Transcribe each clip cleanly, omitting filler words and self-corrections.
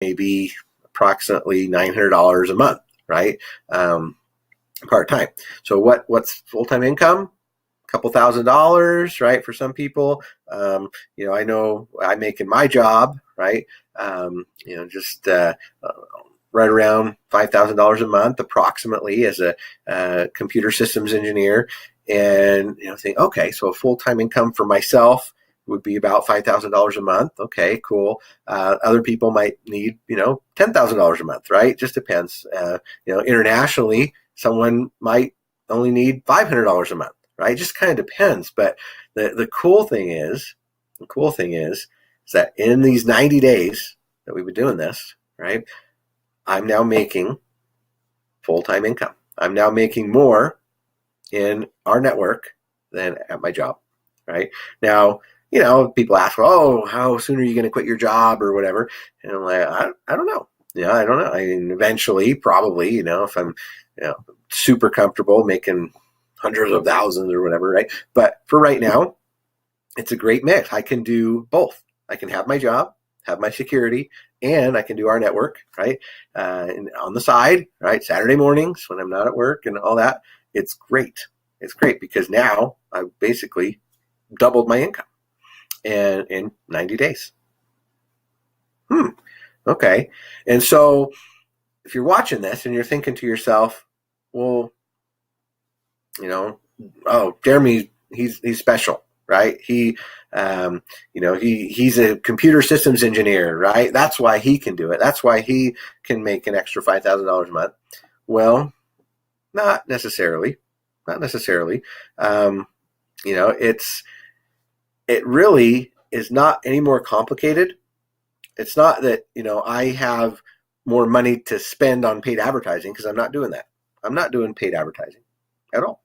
maybe approximately $900 a month, right? Part-time. So what's full-time income? Couple $1,000s, right? For some people, I know I make in my job, right? Just right around $5,000 a month, approximately, as a computer systems engineer, and think, okay, so a full-time income for myself would be about $5,000 a month. Okay, cool. Other people might need, $10,000 a month, right? Just depends. Internationally, someone might only need $500 a month. Right, it just kind of depends. But the cool thing is that in these 90 days that we've been doing this, right, I'm now making full-time income. I'm now making more in our network than at my job. Right now, people ask, "Oh, how soon are you going to quit your job or whatever?" And I'm like, I don't know. I don't know. I mean, eventually, probably. If I'm, super comfortable making hundreds of thousands or whatever, right? But for right now, it's a great mix. I can do both. I can have my job, have my security, and I can do our network, right? And on the side, right? Saturday mornings when I'm not at work and all that. It's great. It's great because now I've basically doubled my income in 90 days. Okay. And so if you're watching this and you're thinking to yourself, well, Jeremy, he's special, right? He's a computer systems engineer, right? That's why he can do it. That's why he can make an extra $5,000 a month. Well, not necessarily. It really is not any more complicated. It's not that, I have more money to spend on paid advertising, because I'm not doing that. I'm not doing paid advertising at all.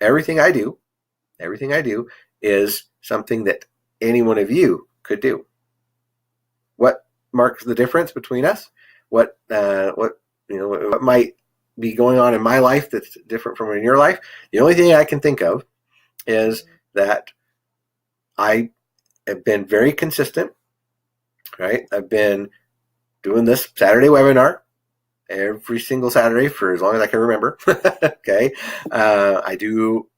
Everything I do is something that any one of you could do. What marks the difference between us? What might be going on in my life that's different from in your life? The only thing I can think of is that I have been very consistent, right? I've been doing this Saturday webinar every single Saturday for as long as I can remember. Okay. I do,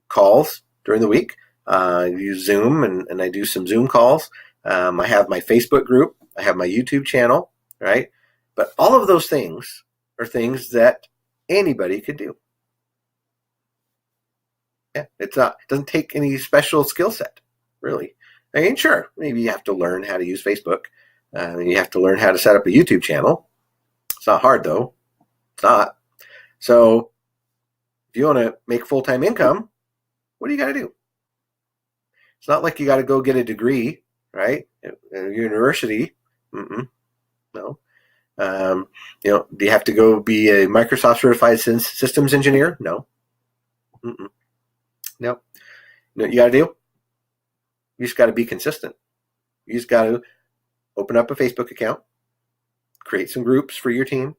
calls during the week. I use Zoom and I do some Zoom calls. I have my Facebook group. I have my YouTube channel, right? But all of those things are things that anybody could do. Yeah, it doesn't take any special skill set, really. I mean, sure, maybe you have to learn how to use Facebook. You have to learn how to set up a YouTube channel. It's not hard, though. It's not. So if you want to make full-time income, what do you got to do? It's not like you got to go get a degree, right? At a university. No. Do you have to go be a Microsoft certified systems engineer? No. No. You know what you got to do? You just got to be consistent. You just got to open up a Facebook account, create some groups for your team,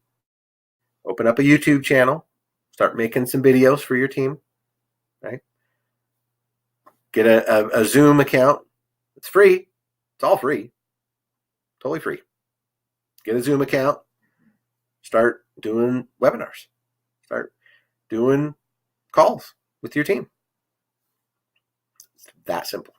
open up a YouTube channel, start making some videos for your team, right? Get a Zoom account. It's free. It's all free. Totally free. Get a Zoom account. Start doing webinars. Start doing calls with your team. It's that simple.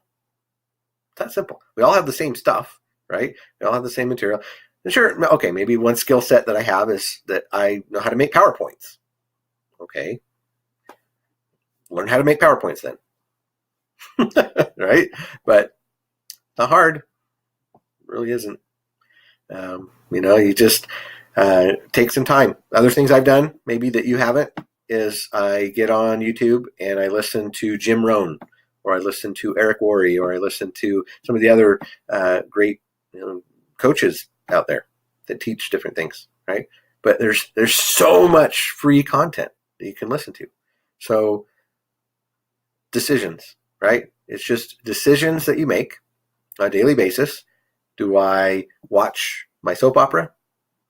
It's that simple. We all have the same stuff, right? We all have the same material. And sure, okay, maybe one skill set that I have is that I know how to make PowerPoints. Okay. Learn how to make PowerPoints then. Right? But not hard. It really isn't. You just take some time. Other things I've done, maybe that you haven't, is I get on YouTube and I listen to Jim Rohn, or I listen to Eric Worre, or I listen to some of the other great coaches out there that teach different things, right? But there's so much free content that you can listen to. So decisions, right? It's just decisions that you make on a daily basis. Do I watch my soap opera,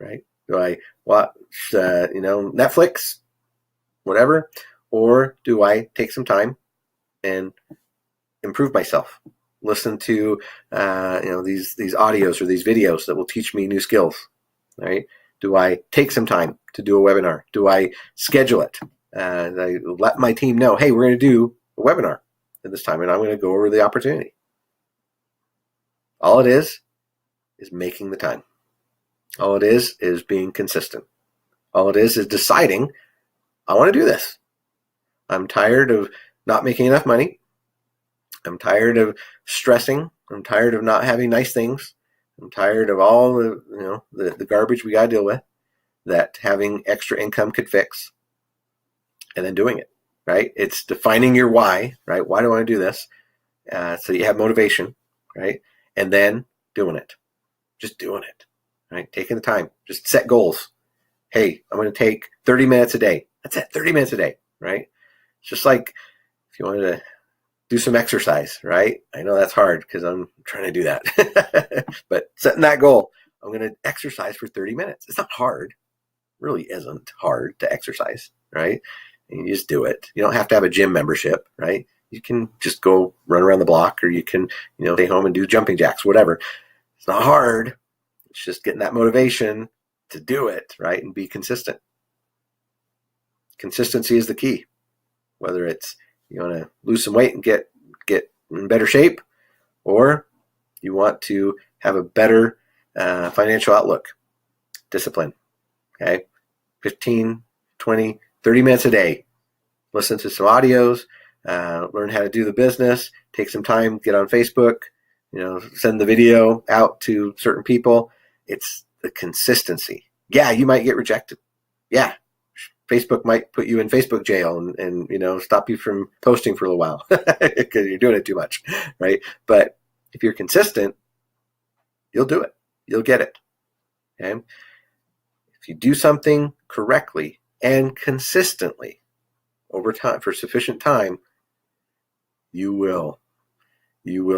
right? Do I watch, Netflix, whatever? Or do I take some time and improve myself? listen to these audios or these videos that will teach me new skills? Right? Do I take some time to do a webinar? Do I schedule it? And I let my team know, hey, we're going to do a webinar at this time, and I'm going to go over the opportunity. All it is making the time. All it is being consistent. All it is deciding, I want to do this. I'm tired of not making enough money. I'm tired of stressing. I'm tired of not having nice things. I'm tired of all the garbage we got to deal with that having extra income could fix. And then doing it, right? It's defining your why, right? Why do I want to do this? So you have motivation, right? And then doing it. Just doing it, right? Taking the time. Just set goals. Hey, I'm going to take 30 minutes a day. That's it, 30 minutes a day, right? It's just like if you wanted to do some exercise, right? I know that's hard because I'm trying to do that. But setting that goal, I'm going to exercise for 30 minutes. It's not hard. It really isn't hard to exercise, right? And you just do it. You don't have to have a gym membership, right? You can just go run around the block, or you can, stay home and do jumping jacks, whatever. It's not hard. It's just getting that motivation to do it, right? And be consistent. Consistency is the key. Whether it's you want to lose some weight and get in better shape, or you want to have a better financial outlook. Discipline. Okay? 15, 20, 30 minutes a day. Listen to some audios, learn how to do the business, take some time, get on Facebook, send the video out to certain people. It's the consistency. Yeah, you might get rejected. Yeah, Facebook might put you in Facebook jail and stop you from posting for a little while because you're doing it too much, right? But if you're consistent, you'll do it. You'll get it. Okay? If you do something correctly and consistently over time, for sufficient time, you will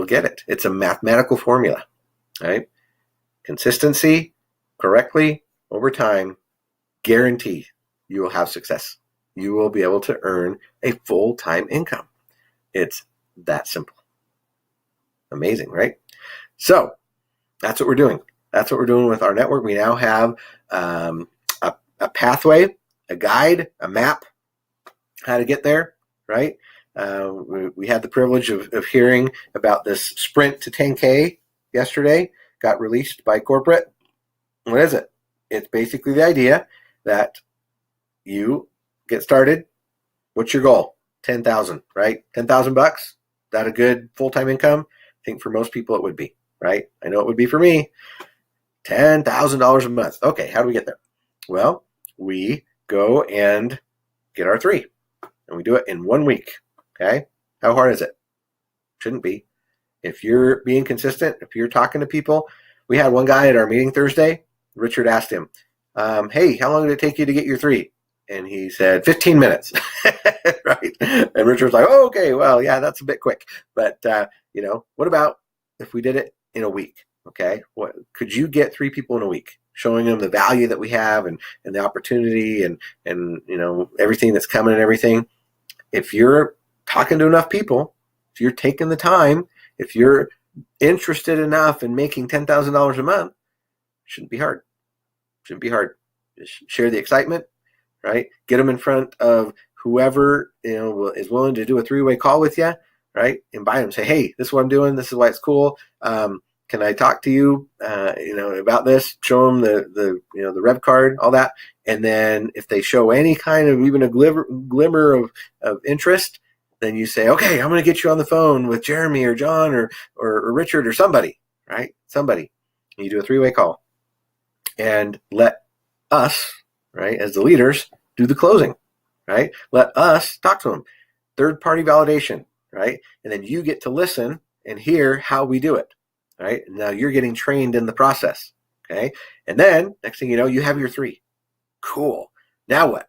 get it. It's a mathematical formula, right? Consistency, correctly, over time, guarantee you will have success. You will be able to earn a full-time income. It's that simple. Amazing, right? So that's what we're doing. That's what we're doing with our network. We now have a pathway, a guide, a map, how to get there, right? We had the privilege of hearing about this sprint to 10K yesterday, got released by corporate. What is it? It's basically the idea that you get started. What's your goal? 10,000, right? 10,000 bucks. Is that a good full-time income? I think for most people it would be, right? I know it would be for me. $10,000 a month. Okay, how do we get there? Well, we go and get our 3, and we do it in 1 week. Okay, how hard is it? Shouldn't be. If you're being consistent, if you're talking to people, we had one guy at our meeting Thursday. Richard asked him, "Hey, how long did it take you to get your 3?" And he said 15 minutes, right? And Richard was like, "Oh, okay, well, yeah, that's a bit quick, but what about if we did it in a week? Okay, what could you get 3 people in a week?" Showing them the value that we have and the opportunity and everything that's coming and everything. If you're talking to enough people, if you're taking the time, if you're interested enough in making $10,000 a month, shouldn't be hard. Shouldn't be hard. Just share the excitement, right? Get them in front of whoever is willing to do a 3-way call with you, right? Invite them. Say, "Hey, this is what I'm doing. This is why it's cool. Can I talk to you, about this?" Show them the rev card, all that, and then if they show any kind of even a glimmer of interest, then you say, "Okay, I'm going to get you on the phone with Jeremy or John or Richard or somebody, right? Somebody." And you do a 3-way call, and let us, right, as the leaders, do the closing, right? Let us talk to them. Third-party validation, right? And then you get to listen and hear how we do it. Right? Now you're getting trained in the process. Okay. And then next thing you know, you have your 3. Cool. Now what?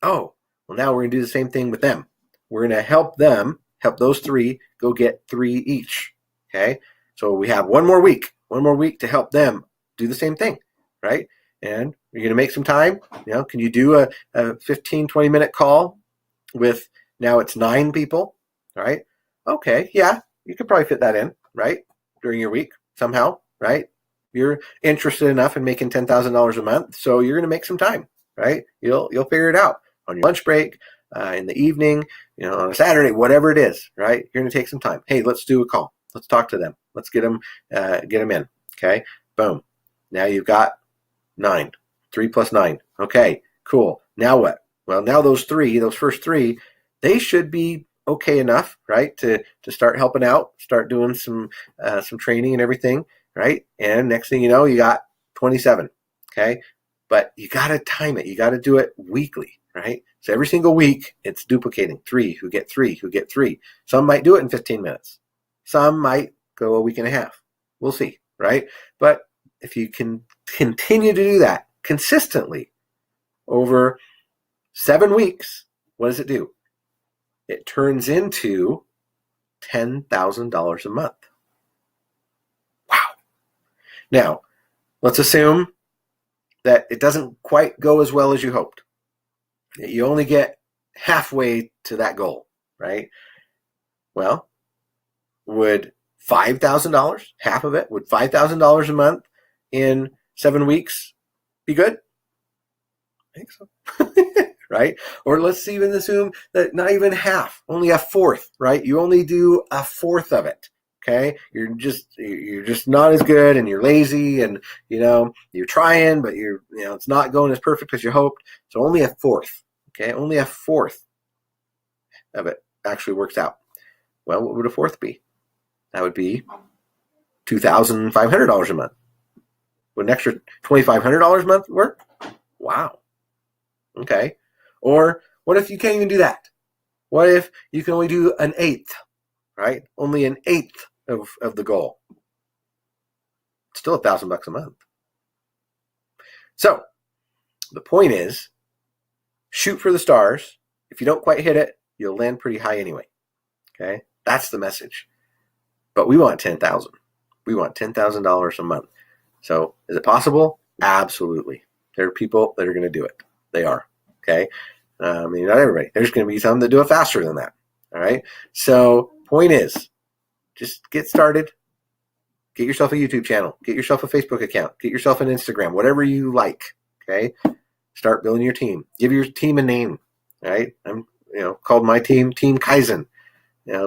Oh, well, now we're going to do the same thing with them. We're going to help those 3 go get 3 each. Okay. So we have one more week to help them do the same thing. Right. And you're going to make some time. Can you do a 15, 20-minute call with, now it's 9 people? All right. Okay. Yeah. You could probably fit that in. right? During your week somehow, right? You're interested enough in making $10,000 a month, so you're going to make some time, right? You'll figure it out on your lunch break, in the evening, on a Saturday, whatever it is, right? You're going to take some time. Hey, let's do a call. Let's talk to them. Let's get them in. Okay, boom. Now you've got 9. 3 plus 9. Okay, cool. Now what? Well, now those first three, they should be okay enough, right? To start helping out, start doing some training and everything, right? And next thing you know, you got 27. Okay, but you got to time it. You got to do it weekly, right? So every single week, it's duplicating. 3 who get 3 who get 3. Some might do it in 15 minutes. Some might go a week and a half. We'll see, right? But if you can continue to do that consistently over 7 weeks, what does it do? It turns into $10,000 a month. Wow. Now, let's assume that it doesn't quite go as well as you hoped. You only get halfway to that goal, right? Well, would $5,000, half of it, would $5,000 a month in 7 weeks be good? I think so. Right? Or let's even assume that not even half, only a fourth, right? You only do a fourth of it. Okay, you're just not as good, and you're lazy, and you're trying, but it's not going as perfect as you hoped. So only a fourth. Okay, only a fourth of it actually works out. Well, what would a fourth be? That would be $2,500 a month. Would an extra $2,500 a month work? Wow. Okay. Or what if you can't even do that? What if you can only do an eighth, right? Only an eighth of the goal. It's still $1,000 a month. So the point is, shoot for the stars. If you don't quite hit it, you'll land pretty high anyway. Okay, that's the message. But we want 10,000. We want $10,000 a month. So is it possible? Absolutely. There are people that are going to do it. They are. Okay. Not everybody. There's going to be some that do it faster than that. All right. So point is, just get started. Get yourself a YouTube channel. Get yourself a Facebook account. Get yourself an Instagram. Whatever you like. Okay. Start building your team. Give your team a name. Right. I'm called my team Team Kaizen.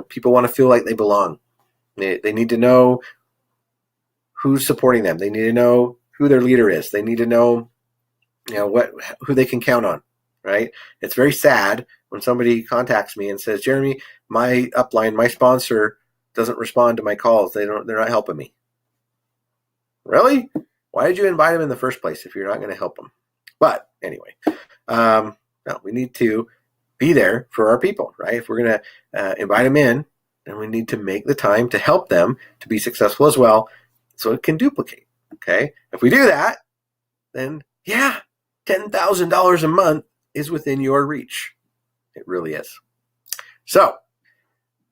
People want to feel like they belong. They need to know who's supporting them. They need to know who their leader is. They need to know, who they can count on, right? It's very sad when somebody contacts me and says, Jeremy, my upline, my sponsor doesn't respond to my calls. They're not helping me. Really? Why did you invite them in the first place if you're not going to help them? But anyway, no, we need to be there for our people, right? If we're going to invite them in, then we need to make the time to help them to be successful as well, so it can duplicate. Okay, if we do that, then yeah, $10,000 a month is within your reach. It really is. So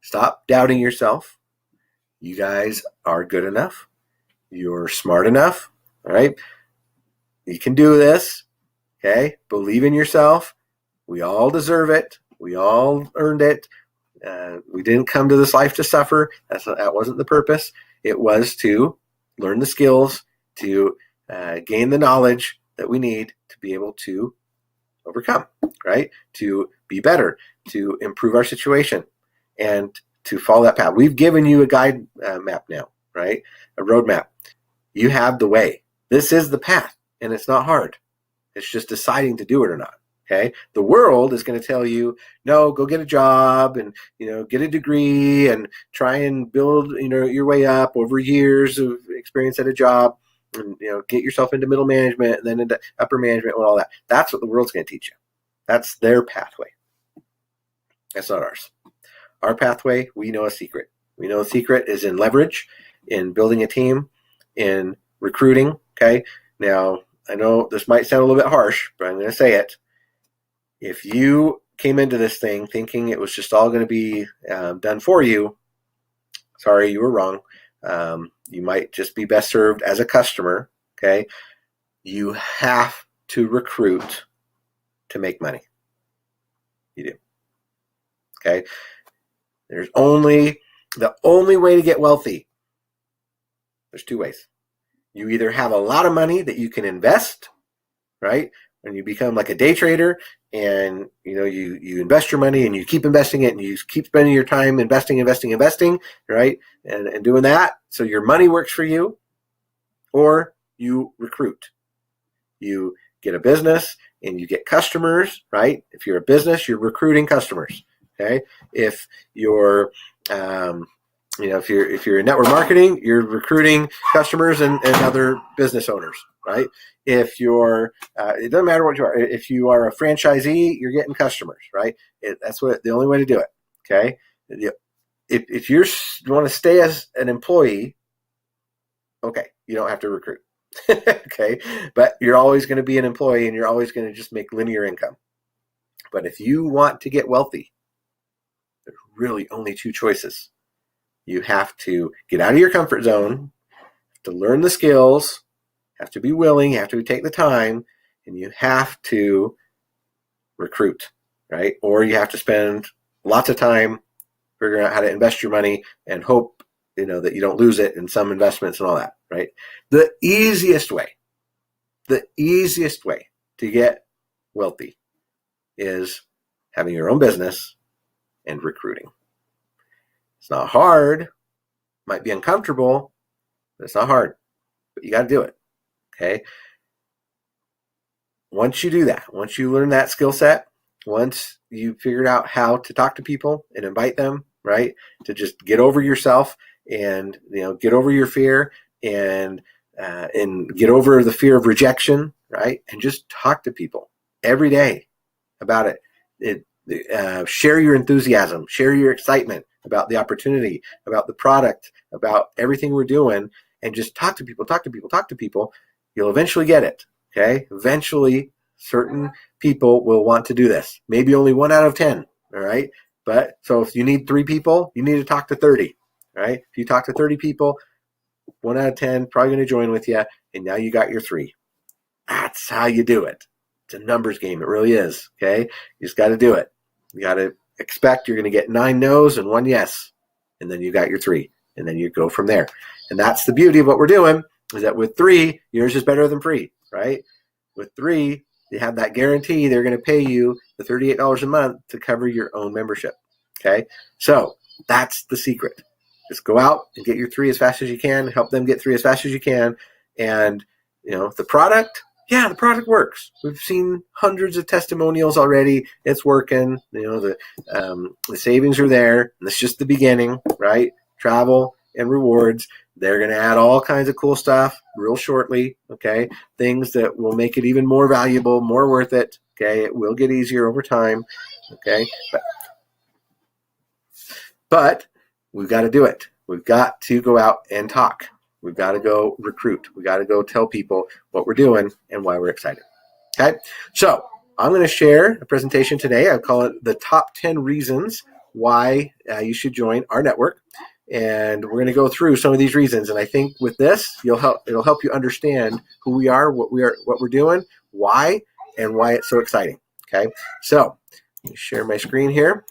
stop doubting yourself. You guys are good enough. You're smart enough. All right, you can do this. Okay, believe in yourself. We all deserve it. We all earned it. We didn't come to this life to suffer. That wasn't the purpose. It was to learn the skills, to gain the knowledge that we need to be able to overcome, right? To be better, to improve our situation, and to follow that path. We've given you a guide map now, right? A roadmap. You have the way. This is the path, and it's not hard. It's just deciding to do it or not. Okay, the world is going to tell you, no, go get a job and get a degree and try and build your way up over years of experience at a job, and get yourself into middle management and then into upper management and all that. That's what the world's going to teach you. That's their pathway. That's not ours. Our pathway, we know a secret. We know a secret is in leverage, in building a team, in recruiting. Okay, now I know this might sound a little bit harsh, but I'm going to say it. If you came into this thing thinking it was just all going to be done for you, sorry, you were wrong. You might just be best served as a customer, okay? You have to recruit to make money. You do, okay? The only way to get wealthy There's two ways. You either have a lot of money that you can invest, right? And you become like a day trader, and you invest your money and you keep investing it, and you keep spending your time investing, right? And doing that, so your money works for you. Or you recruit. You get a business and you get customers, right? If you're a business, you're recruiting customers. Okay. If you're if you're in network marketing, you're recruiting customers and other business owners, right? If you're, it doesn't matter what you are. If you are a franchisee, you're getting customers, right? That's the only way to do it. Okay. If you want to stay as an employee, okay, you don't have to recruit. Okay. But you're always going to be an employee, and you're always going to just make linear income. But if you want to get wealthy, there's really only two choices. You have to get out of your comfort zone, have to learn the skills, have to be willing, you have to take the time, and you have to recruit, right? Or you have to spend lots of time figuring out how to invest your money and hope, that you don't lose it in some investments and all that, right? The easiest way to get wealthy is having your own business and recruiting. It's not hard. Might be uncomfortable, but it's not hard. But you got to do it. Okay. Once you do that, once you learn that skill set, once you figured out how to talk to people and invite them, right, to just get over yourself and get over your fear and get over the fear of rejection, right, and just talk to people every day about it. Share your enthusiasm, share your excitement about the opportunity, about the product, about everything we're doing, and just talk to people. You'll eventually get it. Okay. Eventually, certain people will want to do this. Maybe only 1 out of 10. All right. But so if you need 3 people, you need to talk to 30. Right. If you talk to 30 people, 1 out of 10 probably going to join with you, and now you got your 3. That's how you do it. It's a numbers game. It really is. Okay. You just got to do it. You got to expect you're going to get 9 no's and 1 yes, and then you got your 3, and then you go from there. And that's the beauty of what we're doing, is that with 3, yours is better than free, right? With 3, you have that guarantee they're going to pay you the $38 a month to cover your own membership. Okay, so that's the secret. Just go out and get your 3 as fast as you can. Help them get 3 as fast as you can. And the product. Yeah, the product works. We've seen hundreds of testimonials already. It's working. The savings are there. And it's just the beginning, right? Travel and rewards. They're going to add all kinds of cool stuff real shortly, okay? Things that will make it even more valuable, more worth it, okay? It will get easier over time, okay? But we've got to do it. We've got to go out and talk. We've got to go recruit. We've got to go tell people what we're doing and why we're excited. Okay, so I'm going to share a presentation today. I call it the top 10 reasons why you should join our network. And we're going to go through some of these reasons. And I think with this, it'll help you understand who we are, what we're doing, why, and why it's so exciting. Okay, so let me share my screen here.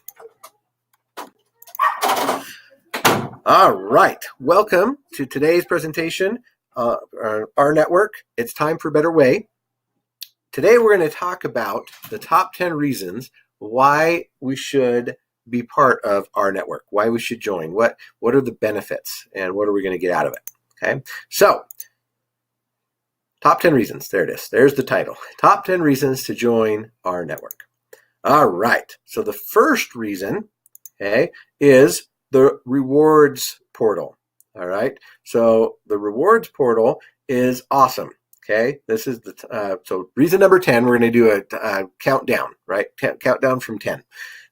All right. Welcome to today's presentation, our network. It's time for a better way. Today, we're going to talk about the top 10 reasons why we should be part of our network, why we should join, what are the benefits, and what are we going to get out of it. Okay. So, top 10 reasons. There it is. There's the title. Top 10 reasons to join our network. All right. So, the first reason, okay, is the rewards portal. All right. So the rewards portal is awesome. Okay. This is so reason number 10, we're going to do a countdown, right? Countdown from 10.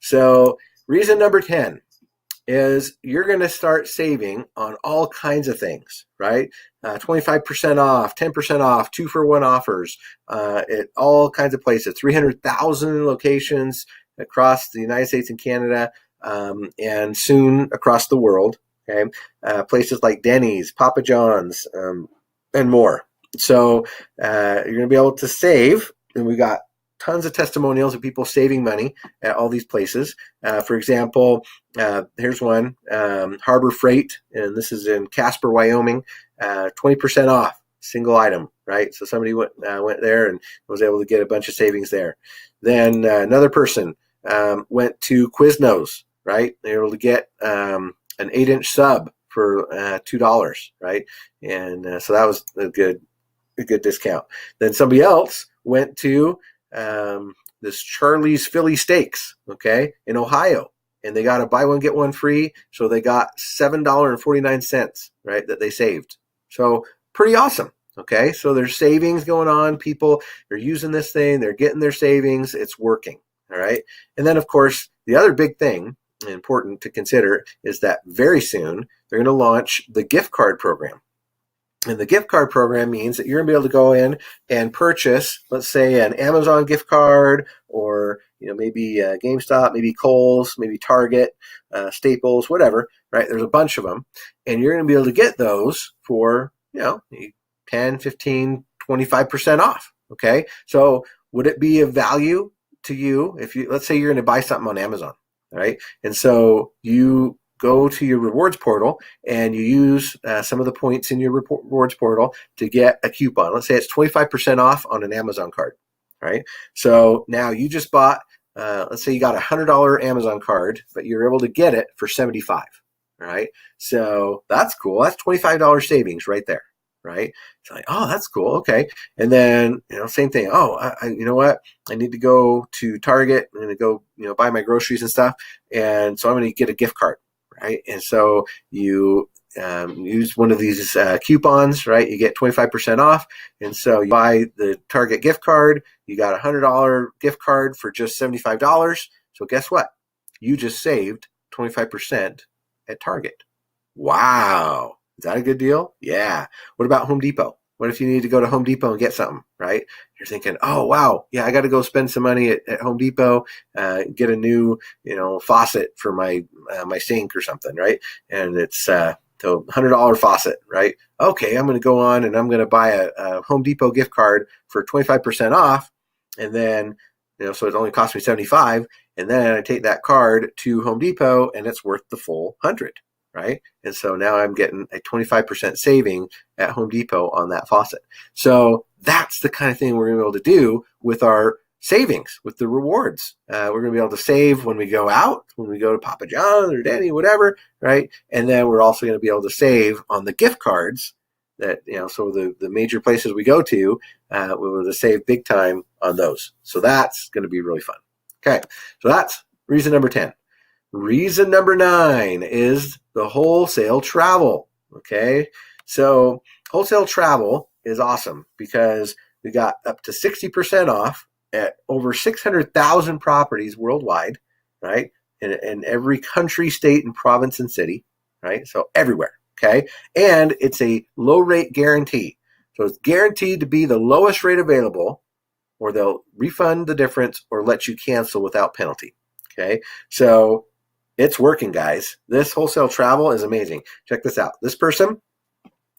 So reason number 10 is you're going to start saving on all kinds of things, right? 25% off, 10% off, 2-for-1 offers at all kinds of places, 300,000 locations across the United States and Canada. And soon across the world, okay, places like Denny's, Papa John's, and more. So you're going to be able to save, and we got tons of testimonials of people saving money at all these places. For example, here's one, Harbor Freight, and this is in Casper, Wyoming. 20% off, single item, right? So somebody went there and was able to get a bunch of savings there. Then another person went to Quiznos, right? They were able to get an 8-inch sub for $2, right? And so that was a good discount. Then somebody else went to this Charlie's Philly Steaks, okay, in Ohio, and they got a buy one get one free. So they got $7.49, right, that they saved. So pretty awesome. Okay, so there's savings going on. People are using this thing. They're getting their savings. It's working. All right. And then, of course, the other big thing important to consider is that very soon they're going to launch the gift card program. And the gift card program means that you're going to be able to go in and purchase, let's say, an Amazon gift card, or maybe GameStop, maybe Kohl's, maybe Target, Staples, whatever, right? There's a bunch of them. And you're going to be able to get those for, 10, 15, 25% off, okay? So would it be of value to you if let's say you're going to buy something on Amazon, right? And so you go to your rewards portal and you use some of the points in your rewards portal to get a coupon. Let's say it's 25% off on an Amazon card, right? So now you just bought, let's say you got a $100 Amazon card, but you're able to get it for $75, right? So that's cool. That's $25 savings right there, right? It's like, oh, that's cool. Okay. And then, same thing. Oh, you know what? I need to go to Target. I'm going to go, buy my groceries and stuff. And so I'm going to get a gift card. Right. And so you use one of these coupons, right? You get 25% off. And so you buy the Target gift card. You got a $100 gift card for just $75. So guess what? You just saved 25% at Target. Wow. Is that a good deal? Yeah. What about Home Depot? What if you need to go to Home Depot and get something, right? You're thinking, oh, wow, yeah, I got to go spend some money at Home Depot, get a new, faucet for my sink or something, right? And it's the $100 faucet, right? Okay, I'm going to go on and I'm going to buy a Home Depot gift card for 25% off. And then, so it only cost me $75. And then I take that card to Home Depot and it's worth the full $100. Right? And so now I'm getting a 25% saving at Home Depot on that faucet. So that's the kind of thing we're going to be able to do with our savings, with the rewards. We're going to be able to save when we go out, when we go to Papa John's or Denny, whatever, right? And then we're also going to be able to save on the gift cards that, so the major places we go to, we're able to save big time on those. So that's going to be really fun. Okay, so that's reason number 10. Reason number 9 is the wholesale travel. Okay, so wholesale travel is awesome because we got up to 60% off at over 600,000 properties worldwide, right? In every country, state, and province and city, right? So everywhere. Okay, and it's a low rate guarantee. So it's guaranteed to be the lowest rate available, or they'll refund the difference or let you cancel without penalty. Okay, so it's working, guys. This wholesale travel is amazing. Check this out. This person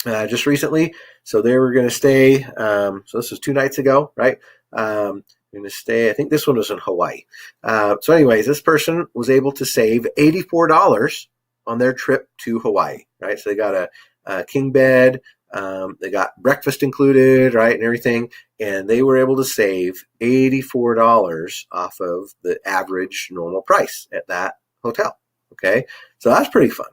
just recently, so they were going to stay, so this was 2 nights ago, right? Going to stay, I think this one was in Hawaii. So anyways, this person was able to save $84 on their trip to Hawaii, right? So they got a king bed, they got breakfast included, right, and everything, and they were able to save $84 off of the average normal price at that hotel. Okay, so that's pretty fun.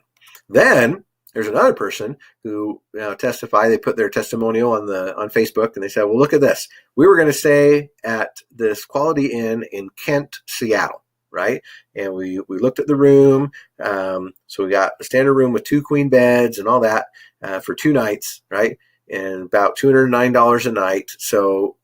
Then there's another person who testified. They put their testimonial on Facebook, and they said, "Well, look at this. We were going to stay at this Quality Inn in Kent, Seattle, right? And we looked at the room. So we got a standard room with 2 queen beds and all that for 2 nights, right? And about $209 a night. So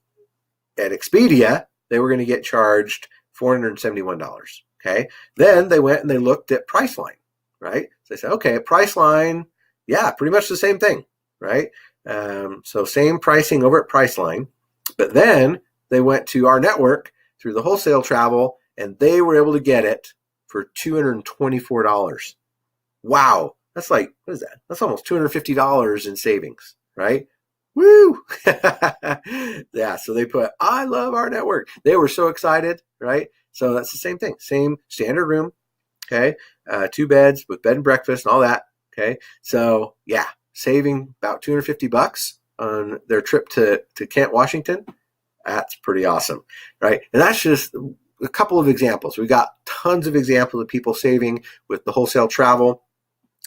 at Expedia, they were going to get charged $471. Okay. Then they went and they looked at Priceline, right? So they said, okay, at Priceline, yeah, pretty much the same thing, right? So same pricing over at Priceline. But then they went to RNetwork through the wholesale travel, and they were able to get it for $224. Wow. That's like, what is that? That's almost $250 in savings, right? Woo! Yeah, so they put, I love RNetwork. They were so excited, right? So that's the same thing, same standard room, okay? 2 beds with bed and breakfast and all that, okay? So yeah, saving about $250 on their trip to Kent, Washington. That's pretty awesome, right? And that's just a couple of examples. We've got tons of examples of people saving with the wholesale travel.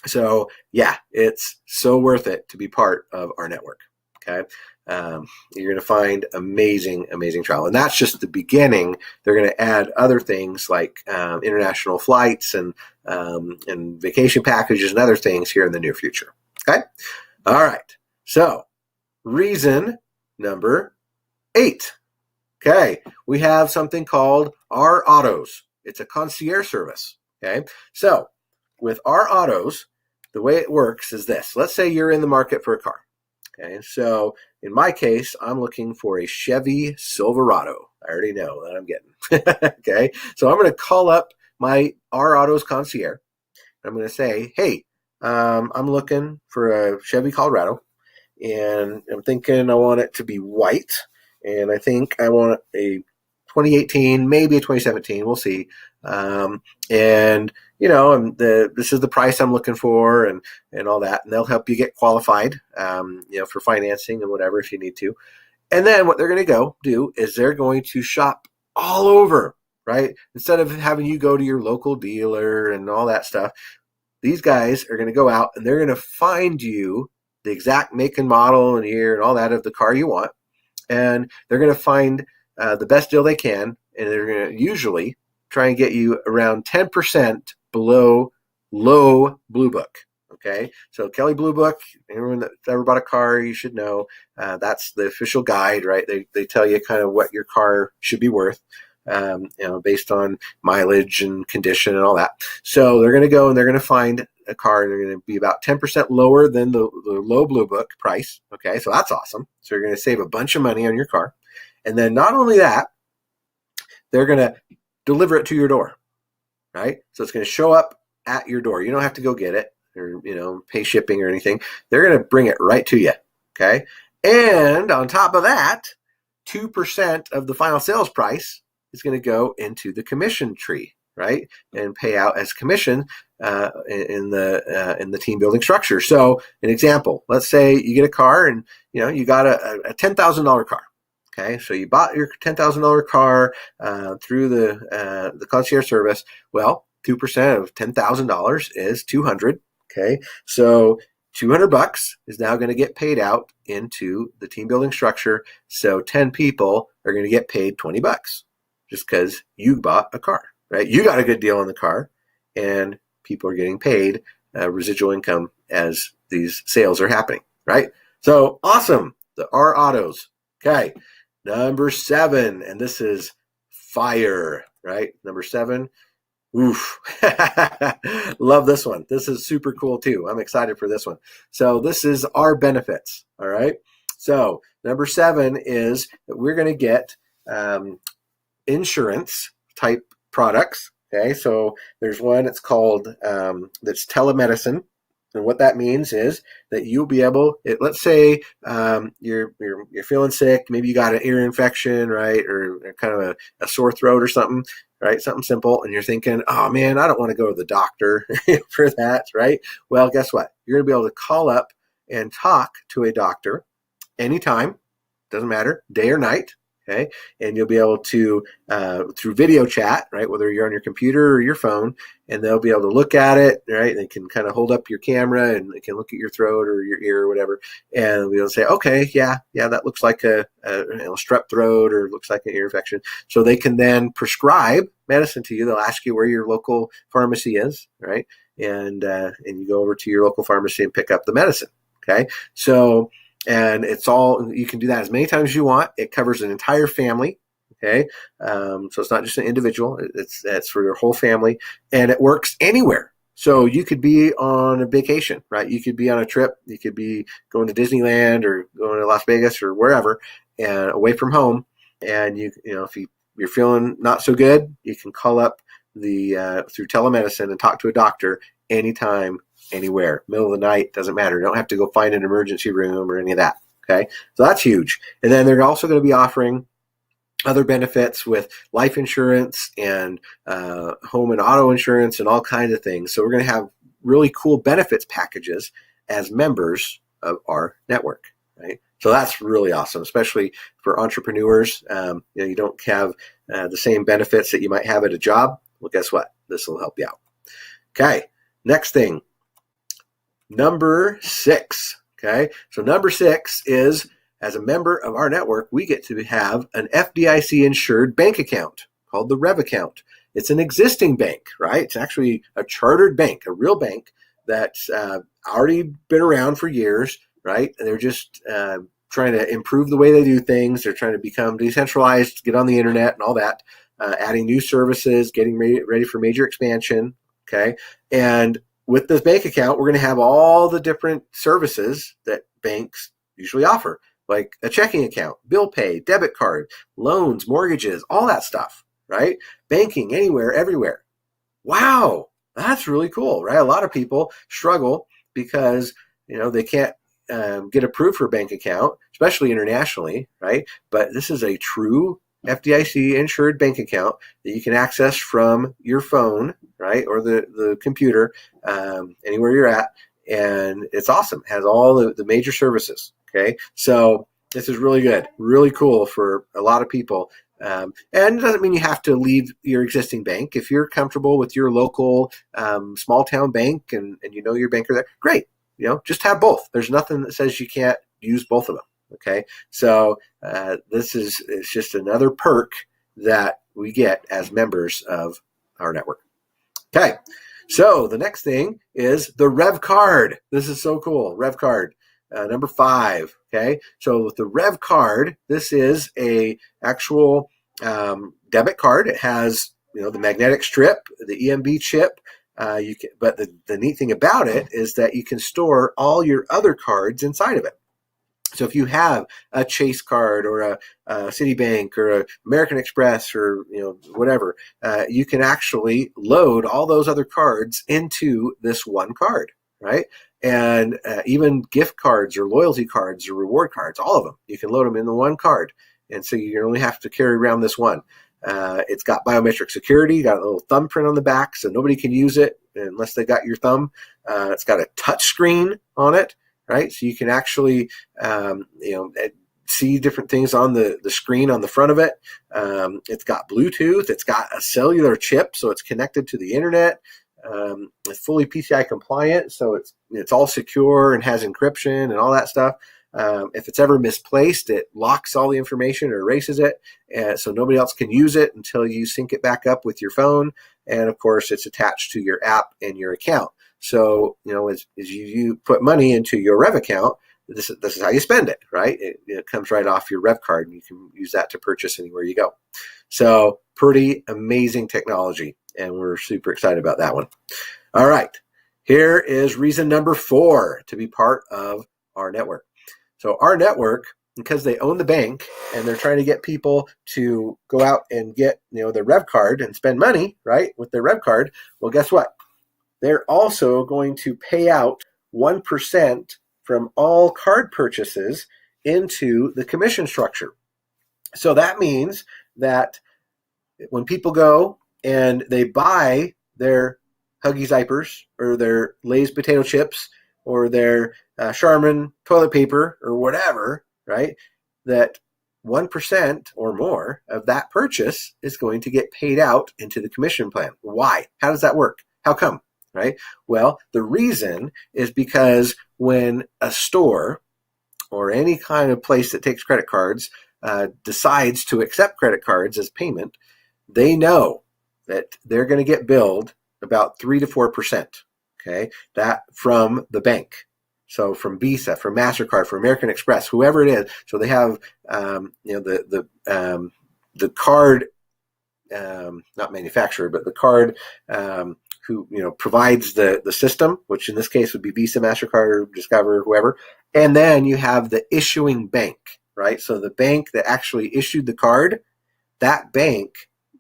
So yeah, it's so worth it to be part of our network. Okay. You're going to find amazing travel. And that's just the beginning. They're going to add other things like international flights and vacation packages and other things here in the near future. Okay. All right. So reason number 8. Okay. We have something called R Autos. It's a concierge service. Okay. So with R Autos, the way it works is this. Let's say you're in the market for a car. Okay, so in my case, I'm looking for a Chevy Silverado. I already know that I'm getting. Okay, so I'm going to call up my R Autos concierge. I'm going to say, hey, I'm looking for a Chevy Colorado, and I'm thinking I want it to be white, and I think I want a 2018, maybe a 2017. We'll see. And this is the price I'm looking for, and all that, and they'll help you get qualified, for financing and whatever if you need to. And then what they're going to go do is they're going to shop all over, right? Instead of having you go to your local dealer and all that stuff, these guys are going to go out and they're going to find you the exact make and model and year and all that of the car you want, and they're going to find the best deal they can, and they're going to usually try and get you around 10% below low Blue Book. Okay, so Kelley Blue Book, everyone that's ever bought a car, you should know that's the official guide, right? They tell you kind of what your car should be worth, based on mileage and condition and all that. So they're going to go and they're going to find a car, and they're going to be about 10% lower than the low Blue Book price. Okay, so that's awesome. So you're going to save a bunch of money on your car. And then not only that, they're going to deliver it to your door, right? So it's going to show up at your door. You don't have to go get it or, pay shipping or anything. They're going to bring it right to you, okay? And on top of that, 2% of the final sales price is going to go into the commission tree, right? And pay out as commission in the team building structure. So an example, let's say you get a car and, you got a $10,000 car. Okay, so you bought your $10,000 car through the concierge service. Well, 2% of $10,000 is $200. Okay, so $200 is now going to get paid out into the team building structure. So 10 people are going to get paid $20 just because you bought a car, right? You got a good deal on the car, and people are getting paid residual income as these sales are happening, right? So awesome, the R Autos. Okay. Number 7, and this is fire, right? Number 7. Oof. Love this one. This is super cool too. I'm excited for this one. So this is our benefits. All right. So number 7 is that we're going to get insurance type products. Okay. So there's one, it's called, that's telemedicine. And what that means is that you'll be able, let's say you're feeling sick, maybe you got an ear infection, right, or kind of a sore throat or something, right, something simple, and you're thinking, oh man, I don't want to go to the doctor for that, right? Well, guess what? You're going to be able to call up and talk to a doctor anytime, doesn't matter, day or night. Okay, and you'll be able to, through video chat, right, whether you're on your computer or your phone, and they'll be able to look at it, right? They can kind of hold up your camera and they can look at your throat or your ear or whatever, and they'll be able to say, okay, yeah, that looks like a strep throat or looks like an ear infection. So they can then prescribe medicine to you. They'll ask you where your local pharmacy is, right? And you go over to your local pharmacy and pick up the medicine. Okay, so. And it's all, you can do that as many times as you want. It covers an entire family. Okay. So it's not just an individual. It's for your whole family, and it works anywhere. So you could be on a vacation, right? You could be on a trip. You could be going to Disneyland or going to Las Vegas or wherever, and away from home. And if you're feeling not so good, you can call up through telemedicine and talk to a doctor anytime, anywhere, middle of the night, doesn't matter. You don't have to go find an emergency room or any of that. Okay, so that's huge. And then they're also going to be offering other benefits with life insurance and home and auto insurance and all kinds of things. So we're going to have really cool benefits packages as members of our network, right? So that's really awesome, especially for entrepreneurs. You don't have the same benefits that you might have at a job. Well, guess what? This will help you out. Okay, next thing, number 6. Okay, so number 6 is, as a member of our network, we get to have an FDIC insured bank account called the Rev account. It's an existing bank, right? It's actually a chartered bank, a real bank that's already been around for years, right? And they're just trying to improve the way they do things. They're trying to become decentralized, get on the internet and all that, adding new services, getting ready for major expansion, okay? And with this bank account, we're going to have all the different services that banks usually offer, like a checking account, bill pay, debit card, loans, mortgages, all that stuff, right? Banking anywhere, everywhere. Wow, that's really cool, right? A lot of people struggle because they can't get approved for a bank account, especially internationally, right? But this is a true FDIC insured bank account that you can access from your phone, right, or the computer, anywhere you're at, and it's awesome. It has all the major services. Okay, so this is really good, really cool for a lot of people. And it doesn't mean you have to leave your existing bank. If you're comfortable with your local small town bank and you know your banker there, great. Just have both. There's nothing that says you can't use both of them. Okay, so it's just another perk that we get as members of our network. Okay, so the next thing is the Rev card. This is so cool. Rev card. Number 5. Okay, so with the Rev card, this is a actual debit card. It has the magnetic strip, the EMB chip. But the neat thing about it is that you can store all your other cards inside of it. So if you have a Chase card or a Citibank or a American Express or whatever, you can actually load all those other cards into this one card, right? And even gift cards or loyalty cards or reward cards, all of them, you can load them in the one card. And so you only have to carry around this one. It's got biometric security, got a little thumbprint on the back, so nobody can use it unless they got your thumb. It's got a touch screen on it, right? So you can actually, see different things on the screen on the front of it. It's got Bluetooth. It's got a cellular chip, so it's connected to the internet. It's fully PCI compliant, so it's all secure and has encryption and all that stuff. If it's ever misplaced, it locks all the information or erases it, so nobody else can use it until you sync it back up with your phone. And of course, it's attached to your app and your account. So as you put money into your Rev account, this is how you spend it, right? It comes right off your Rev card, and you can use that to purchase anywhere you go. So pretty amazing technology, and we're super excited about that one. All right, here is reason number 4 to be part of our network. So our network, because they own the bank and they're trying to get people to go out and get their Rev card and spend money, right, with their Rev card, well, guess what? They're also going to pay out 1% from all card purchases into the commission structure. So that means that when people go and they buy their Huggies diapers or their Lay's potato chips or their Charmin toilet paper or whatever, right, that 1% or more of that purchase is going to get paid out into the commission plan. Why? How does that work? How come? Right? Well, the reason is because when a store or any kind of place that takes credit cards decides to accept credit cards as payment, they know that they're going to get billed about 3 to 4%. Okay, that from the bank. So from Visa, from MasterCard, from American Express, whoever it is. So they have the card, not manufacturer, but the card who provides the system, which in this case would be Visa, MasterCard, Discover, whoever. And then you have the issuing bank, right? So the bank that actually issued the card, that bank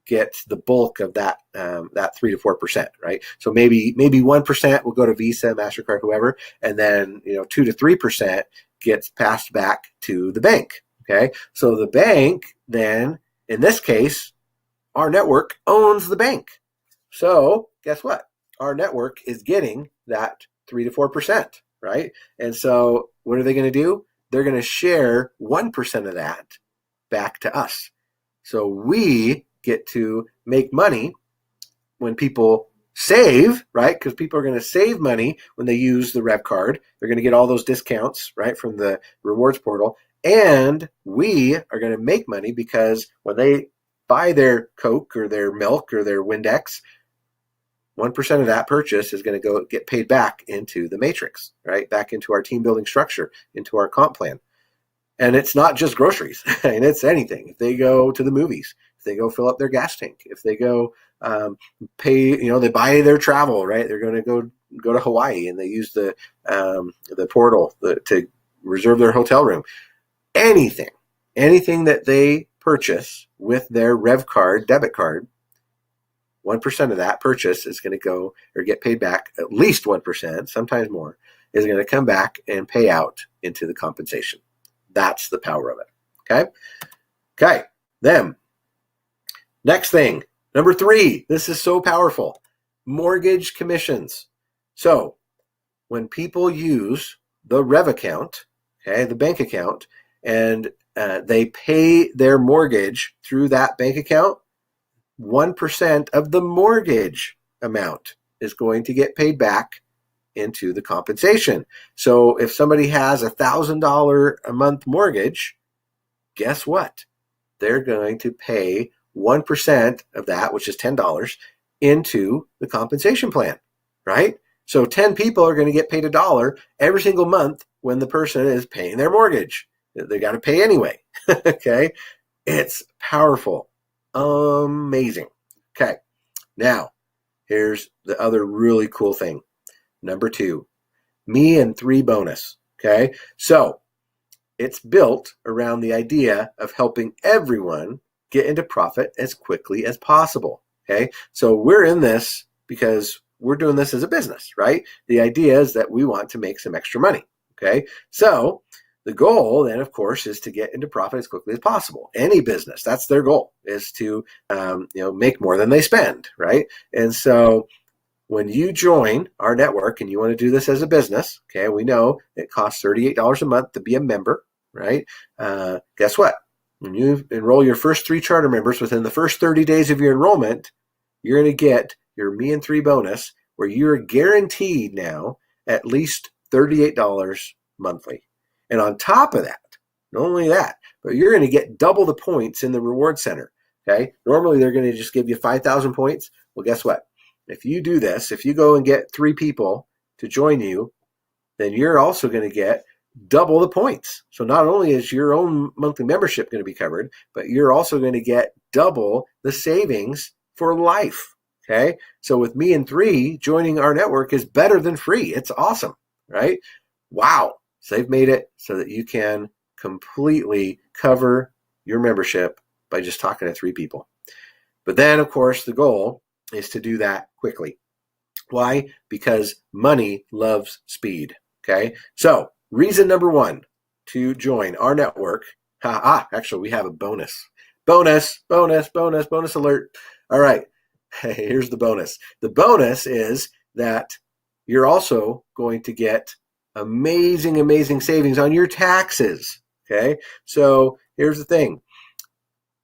gets the bulk of that 3 to 4%, right? So maybe 1% will go to Visa, MasterCard, whoever, and then 2 to 3% gets passed back to the bank. Okay, so the bank then, in this case, our network owns the bank. So guess what? Our network is getting that 3 to 4%. right? And so what are they going to do? They're going to share 1% of that back to us. So we get to make money when people save, right? Because people are going to save money when they use the Rev card. They're going to get all those discounts, right, from the rewards portal. And we are going to make money because when they buy their Coke or their milk or their Windex, 1% of that purchase is going to go get paid back into the matrix, right? Back into our team building structure, into our comp plan. And it's not just groceries, and it's anything. If they go to the movies, if they go fill up their gas tank, if they go pay, they buy their travel, right? They're going to go to Hawaii and they use the portal to reserve their hotel room. Anything that they purchase with their Rev card, debit card, 1% of that purchase is going to go or get paid back, at least 1%, sometimes more, is going to come back and pay out into the compensation. That's the power of it. Okay. Then, next thing, number 3, this is so powerful. Mortgage commissions. So, when people use the Rev account, the bank account, and they pay their mortgage through that bank account, 1% of the mortgage amount is going to get paid back into the compensation. So if somebody has $1,000 a month mortgage, guess what? They're going to pay 1% of that, which is $10, into the compensation plan, right? So 10 people are going to get paid $1 every single month when the person is paying their mortgage. They got to pay anyway. Okay. It's powerful. Amazing. Okay. Now, here's the other really cool thing. Number 2, me and 3 bonus. Okay. So it's built around the idea of helping everyone get into profit as quickly as possible. Okay. So we're in this because we're doing this as a business, right? The idea is that we want to make some extra money. Okay. So the goal then, of course, is to get into profit as quickly as possible. Any business, that's their goal, is to make more than they spend, right? And so when you join our network and you want to do this as a business, okay, we know it costs $38 a month to be a member, right? Guess what? When you enroll your first 3 charter members within the first 30 days of your enrollment, you're going to get your Me and 3 bonus, where you're guaranteed now at least $38 monthly. And on top of that, not only that, but you're going to get double the points in the reward center. Okay. Normally they're going to just give you 5,000 points. Well, guess what? If you do this, if you go and get 3 people to join you, then you're also going to get double the points. So not only is your own monthly membership going to be covered, but you're also going to get double the savings for life. Okay. So with Me and 3, joining our network is better than free. It's awesome, right? Wow. So they've made it so that you can completely cover your membership by just talking to 3 people. But then, of course, the goal is to do that quickly. Why? Because money loves speed. Okay. So reason number 1 to join our network. Actually, we have a bonus. Bonus alert. All right. Here's the bonus. The bonus is that you're also going to get amazing savings on your taxes. Okay. So here's the thing.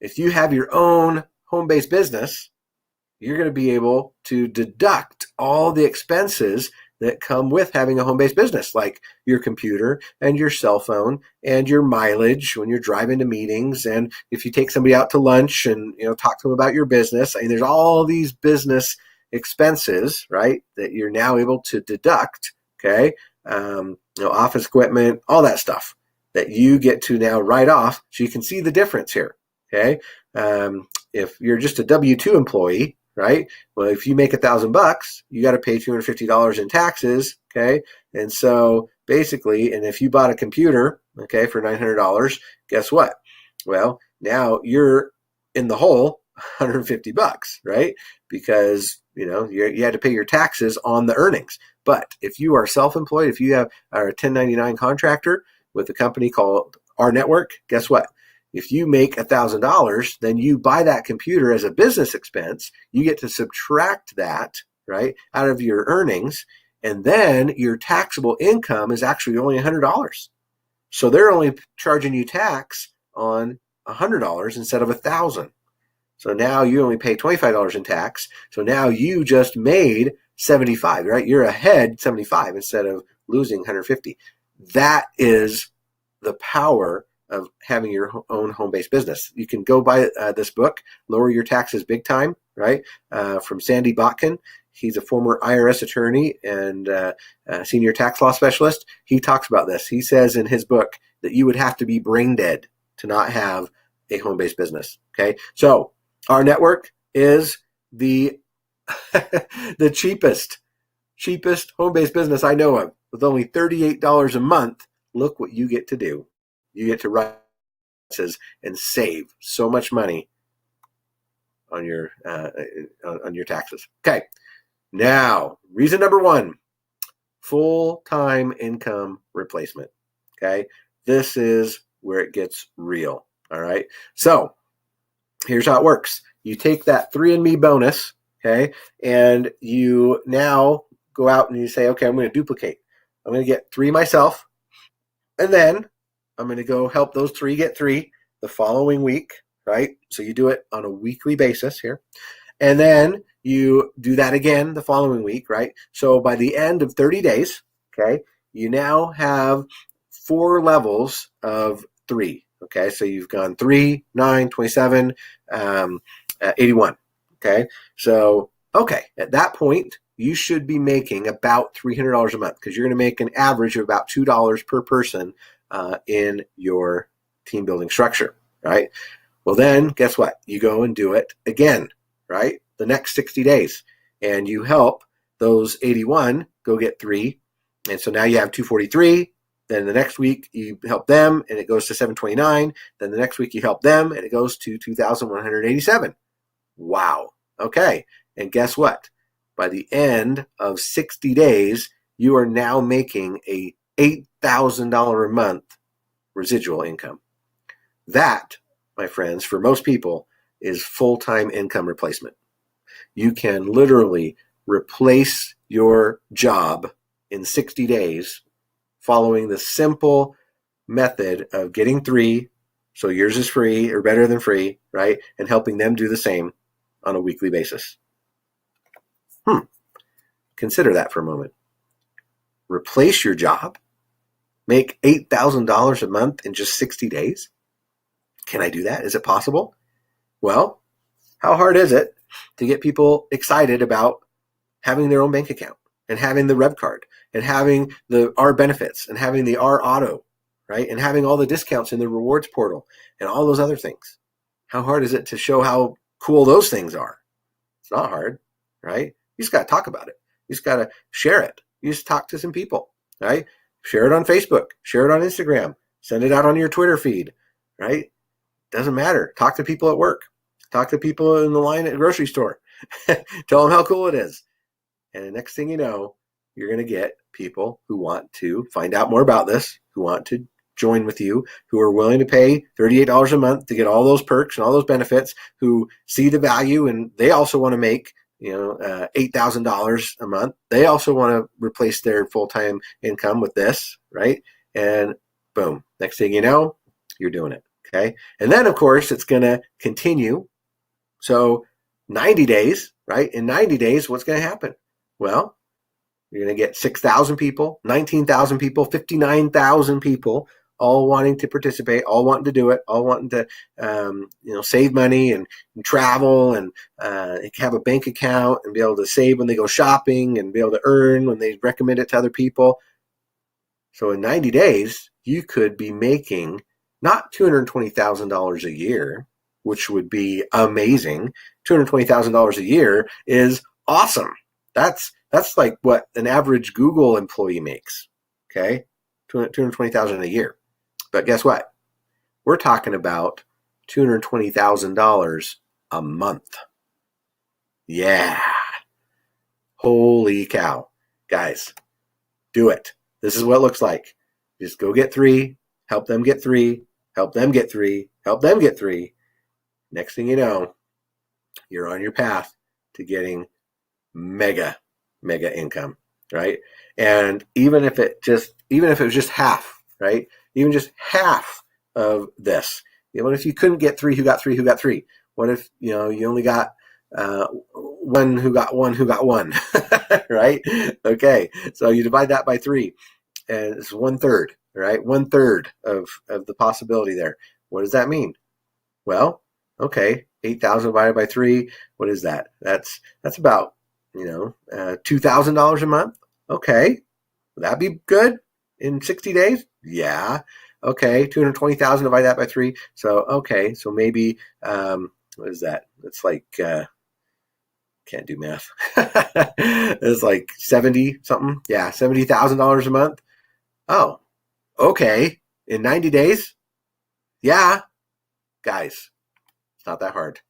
If you have your own home-based business, you're going to be able to deduct all the expenses that come with having a home-based business, like your computer and your cell phone and your mileage when you're driving to meetings. And if you take somebody out to lunch and talk to them about your business, I mean, there's all these business expenses, right, that you're now able to deduct. Okay. Office equipment, all that stuff that you get to now write off, so you can see the difference here. Okay. If you're just a W-2 employee, right? Well, if you make $1,000, you got to pay $250 in taxes. Okay. And so basically, and if you bought a computer, okay, for $900, guess what? Well, now you're in the hole $150, right? Because, you had to pay your taxes on the earnings. But if you are self-employed, if you are a 1099 contractor with a company called RNetwork, guess what? If you make $1,000, then you buy that computer as a business expense. You get to subtract that, right, out of your earnings, And then your taxable income is actually only $100. So they're only charging you tax on $100 instead of $1,000. So now you only pay $25 in tax. So now you just made 75, right? You're ahead 75 instead of losing 150. That is the power of having your own home-based business. You can go buy this book, Lower Your Taxes Big Time, right? From Sandy Botkin. He's a former IRS attorney and senior tax law specialist. He talks about this. He says in his book that you would have to be brain dead to not have a home-based business. Okay, so RNetwork is the the cheapest home-based business I know of. With only $38 a month, look what you get to do. You get to write and save so much money on your taxes. Okay, now reason number one: full-time income replacement. Okay, this is where it gets real. All right, so here's how it works. You take that 3andMe bonus, okay, and you now go out and you say, okay, I'm going to duplicate. I'm going to get 3 myself, and then I'm going to go help those 3 get 3 the following week, right? So you do it on a weekly basis here. And then you do that again the following week, right? So by the end of 30 days, okay, you now have 4 levels of 3. Okay, so you've gone 3, 9, 27, 81. Okay, so, okay, at that point, you should be making about $300 a month because you're going to make an average of about $2 per person in your team building structure, right? Well, then guess what? You go and do it again, right? The next 60 days, and you help those 81 go get 3. And so now you have 243. Then the next week you help them and it goes to 729. Then the next week you help them and it goes to 2,187. Wow. Okay. And guess what? By the end of 60 days, you are now making a $8,000 a month residual income. That, my friends, for most people is full-time income replacement. You can literally replace your job in 60 days following the simple method of getting 3, so yours is free or better than free, right? And helping them do the same on a weekly basis. Consider that for a moment. Replace your job, make $8,000 a month in just 60 days. Can I do that? Is it possible? Well, how hard is it to get people excited about having their own bank account and having the Rev card and having the R benefits and having the R auto, right? And having all the discounts in the rewards portal and all those other things? How hard is it to show how cool those things are? It's not hard, right? You just got to talk about it. You just got to share it. You just talk to some people, right? Share it on Facebook, share it on Instagram, send it out on your Twitter feed, right? Doesn't matter. Talk to people at work. Talk to people in the line at the grocery store. Tell them how cool it is. And the next thing you know, you're going to get people who want to find out more about this, who want to join with you, who are willing to pay $38 a month to get all those perks and all those benefits, who see the value and they also want to make $8,000 a month. They also want to replace their full-time income with this, right? And boom, next thing you know, you're doing it, okay? And then, of course, it's going to continue. So 90 days, right? In 90 days, what's going to happen? Well, you're going to get 6,000 people, 19,000 people, 59,000 people all wanting to participate, all wanting to do it, all wanting to save money and travel and have a bank account and be able to save when they go shopping and be able to earn when they recommend it to other people. So in 90 days, you could be making not $220,000 a year, which would be amazing. $220,000 a year is awesome. That's like what an average Google employee makes, okay? $220,000 a year. But guess what? We're talking about $220,000 a month. Yeah. Holy cow. Guys, do it. This is what it looks like. Just go get 3, help them get 3, help them get 3, help them get 3. Next thing you know, you're on your path to getting mega income. right? And even if it was just half, right? Even just half of this. What if you couldn't get three? Who got three? Who got three? What if you only got one who got one who got one, right? Okay, so you divide that by three, and it's 1/3, right? 1/3 of the possibility there. What does that mean? Well, okay, 8,000 divided by three. What is that? That's about $2,000 a month. Okay, would that be good in 60 days? Yeah. Okay, 220,000 divide that by three. So okay, so maybe what is that? It's like can't do math. It's like 70 something. Yeah, $70,000 a month. Oh, okay. In 90 days? Yeah, guys, it's not that hard.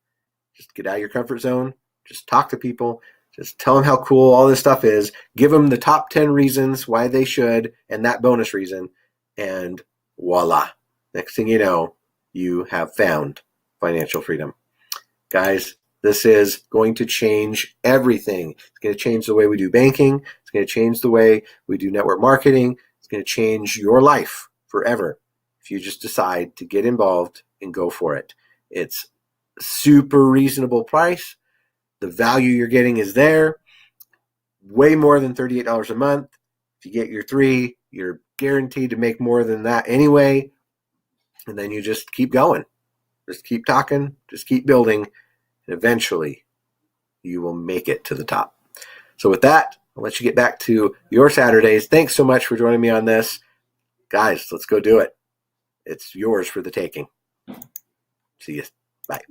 Just get out of your comfort zone. Just talk to people. Just tell them how cool all this stuff is. Give them the top 10 reasons why they should and that bonus reason. And voila. Next thing you know, you have found financial freedom. Guys, this is going to change everything. It's going to change the way we do banking. It's going to change the way we do network marketing. It's going to change your life forever if you just decide to get involved and go for it. It's super reasonable price. The value you're getting is there. Way more than $38 a month. If you get your three, you're guaranteed to make more than that anyway. And then you just keep going. Just keep talking. Just keep building. And eventually, you will make it to the top. So with that, I'll let you get back to your Saturdays. Thanks so much for joining me on this. Guys, let's go do it. It's yours for the taking. See you. Bye.